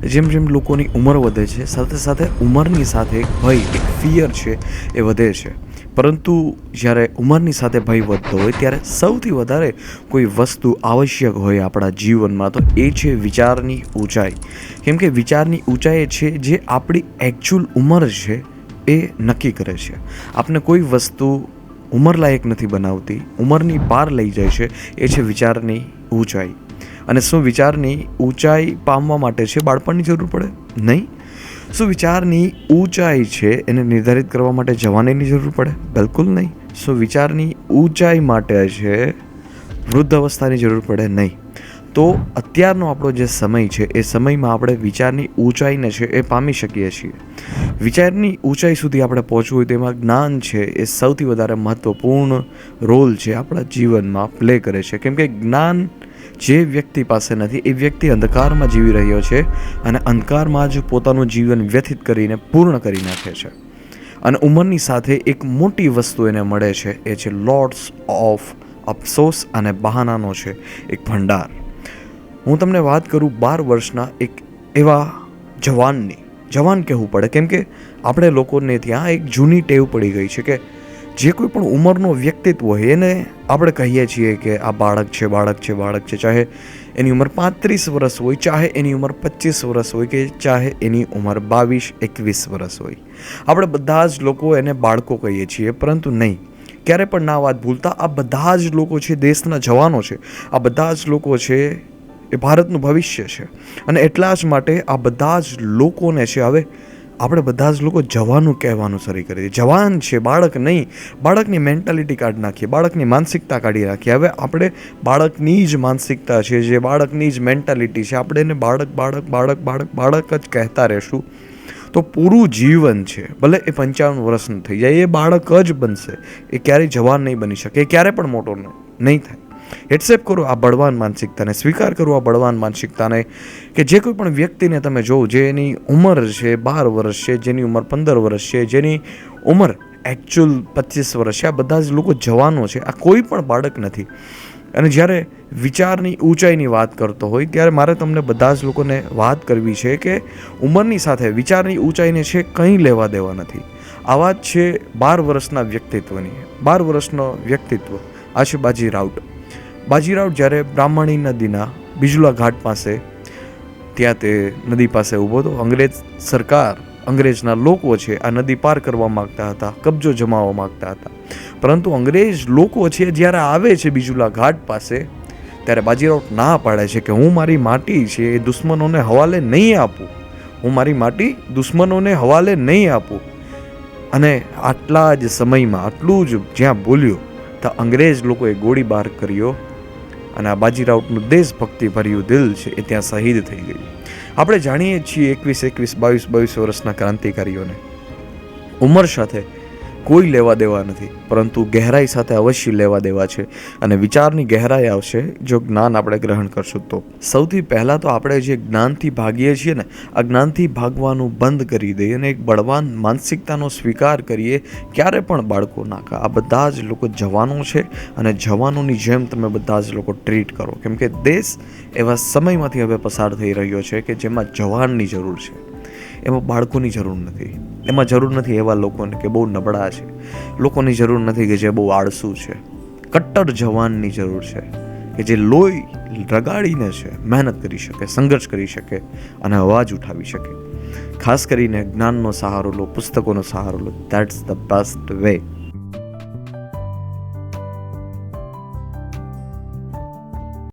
જેમ જેમ લોકોની ઉંમર વધે છે, સાથે સાથે ઉંમરની સાથે એક ભય, એક ફિયર છે એ વધે છે. પરંતુ જ્યારે ઉંમરની સાથે ભય વધતો હોય ત્યારે સૌથી વધારે કોઈ વસ્તુ આવશ્યક હોય આપણા જીવનમાં તો એ છે વિચારની ઊંચાઈ. કેમ કે વિચારની ઊંચાઈ છે જે આપણી એકચ્યુઅલ ઉંમર છે એ નક્કી કરે છે. આપણે કોઈ વસ્તુ ઉંમરલાયક નથી બનાવતી, ઉંમરની પાર લઈ જાય છે, એ છે વિચારની ઊંચાઈ. અને શું વિચારની ઊંચાઈ પામવા માટે છે બાળપણની જરૂર પડે? નહીં. શું વિચારની ઊંચાઈ છે એને નિર્ધારિત કરવા માટે જવાનીની જરૂર પડે? બિલકુલ નહીં. શું વિચારની ઊંચાઈ માટે છે વૃદ્ધ અવસ્થાની જરૂર પડે? નહીં. તો અત્યારનો આપણો જે સમય છે એ સમયમાં આપણે વિચારની ઊંચાઈને છે એ પામી શકીએ છીએ. વિચારની ઊંચાઈ સુધી આપણે પહોંચવું હોય તેમાં જ્ઞાન છે એ સૌથી વધારે મહત્ત્વપૂર્ણ રોલ છે આપણા જીવનમાં પ્લે કરે છે. કેમ કે જ્ઞાન જે વ્યક્તિ પાસે નથી એ વ્યક્તિ અંધકારમાં જીવી રહ્યો છે અને અંધકારમાં જ પોતાનું જીવન વ્યથિત કરીને પૂર્ણ કરી નાખે છે. અને ઉંમરની સાથે એક મોટી વસ્તુ એને મળે છે, એ છે લોટ્સ ઓફ અફસોસ અને બહાનાનો છે એક ભંડાર. હું તમને વાત કરું 12 વર્ષના એક એવા જવાનની. જવાન કહેવું પડે કેમ કે આપણે લોકોને ત્યાં એક જૂની ટેવ પડી ગઈ છે કે જે કોઈ પણ ઉંમરનો વ્યક્તિત્વ હોય એને આપણે કહીએ છીએ કે આ બાળક છે, બાળક છે, બાળક છે. ચાહે એની ઉંમર 35 વર્ષ હોય, ચાહે એની ઉંમર 25 વર્ષ હોય કે ચાહે એની ઉંમર 22-21 વર્ષ હોય. આપણે બધા જ લોકો એને બાળકો કહીએ છીએ, પરંતુ નહીં, ક્યારે પણ ના વાત ભૂલતા. આ બધા જ લોકો છે દેશના જવાનો છે. આ બધા જ લોકો છે એ ભારતનું ભવિષ્ય છે. અને એટલા જ માટે આ બધા જ લોકોને છે હવે આપણે બધા જ લોકો જવાનું કહેવાનું શરૂ કરી દઈએ. જવાન છે, બાળક નહીં. બાળકની મેન્ટાલિટી કાઢી નાખીએ, બાળકની માનસિકતા કાઢી નાખીએ. હવે આપણે બાળકની જ માનસિકતા છે, જે બાળકની જ મેન્ટાલિટી છે, આપણે એને બાળક બાળક બાળક બાળક બાળક જ કહેતા રહેશું તો પૂરું જીવન છે, ભલે એ 55 વર્ષનું થઈ જાય, એ બાળક જ બનશે. એ ક્યારેય જવાન નહીં બની શકે, એ ક્યારે પણ મોટો નહીં થાય. એક્સેપ્ટ કરો આ બળવાન માનસિકતાને, સ્વીકાર કરો આ બળવાન માનસિકતાને કે જે કોઈ પણ વ્યક્તિને તમે જોવો જેની ઉંમર છે 12 વર્ષ છે, જેની ઉંમર 15 વર્ષ છે, જેની ઉંમર એકચ્યુઅલ 25 વર્ષ છે, આ બધા જ લોકો જવાનો છે. આ કોઈ પણ બાળક નથી. અને જ્યારે વિચારની ઊંચાઈની વાત કરતો હોય ત્યારે મારે તમને બધા જ લોકોને વાત કરવી છે કે ઉંમરની સાથે વિચારની ઊંચાઈને છે કંઈ લેવા દેવા નથી. આ વાત છે 12 વર્ષના વ્યક્તિત્વની. 12 વર્ષનો વ્યક્તિત્વ આ છે બાજી રાઉટ. બાજી રાઉટ જ્યારે બ્રાહ્મણી નદીના બિજુલા ઘાટ પાસે ત્યાં તે નદી પાસે ઊભો હતો. અંગ્રેજ સરકાર, અંગ્રેજના લોકો છે આ નદી પાર કરવા માગતા હતા, કબજો જમાવવા માગતા હતા. પરંતુ અંગ્રેજ લોકો છે જ્યારે આવે છે બિજુલા ઘાટ પાસે ત્યારે બાજી રાઉટ ના પાડે છે કે હું મારી માટી છે એ દુશ્મનોને હવાલે નહીં આપું, હું મારી માટી દુશ્મનોને હવાલે નહીં આપું. અને આટલા જ સમયમાં આટલું જ જ્યાં બોલ્યો તો અંગ્રેજ લોકોએ ગોળીબાર કર્યો અને આ બાજી રાઉટનું દેશભક્તિ ભર્યું દિલ છે એ ત્યાં શહીદ થઈ ગયું. આપણે જાણીએ છીએ 21-21, 22-22 વર્ષના ક્રાંતિકારીઓને ઉંમર સાથે કોઈ લેવા દેવા નથી, પરંતુ ગહેરાઈ સાથે અવશ્ય લેવા દેવા છે. અને વિચારની ગહેરાઈ આવશે જો જ્ઞાન આપણે ગ્રહણ કરશું તો. સૌથી પહેલાં તો આપણે જે જ્ઞાનથી ભાગીએ છીએ ને, આ જ્ઞાનથી ભાગવાનું બંધ કરી દઈએ અને એક બળવાન માનસિકતાનો સ્વીકાર કરીએ. ક્યારે પણ બાળકો નાખા. આ બધા જ લોકો જવાનો છે અને જવાનોની જેમ તમે બધા જ લોકો ટ્રીટ કરો. કેમ કે દેશ એવા સમયમાંથી હવે પસાર થઈ રહ્યો છે કે જેમાં જવાનની જરૂર છે, એમાં બાળકોની જરૂર નથી. એમાં જરૂર નથી એવા લોકોને કે બહુ નબળા છે, લોકોની જરૂર નથી કે જે બહુ આળસુ છે. કટ્ટર જવાનની જરૂર છે કે જે લોહી રગાડીને છે મહેનત કરી શકે, સંઘર્ષ કરી શકે અને અવાજ ઉઠાવી શકે. ખાસ કરીને જ્ઞાનનો સહારો લો, પુસ્તકોનો સહારો લો. That's the best way.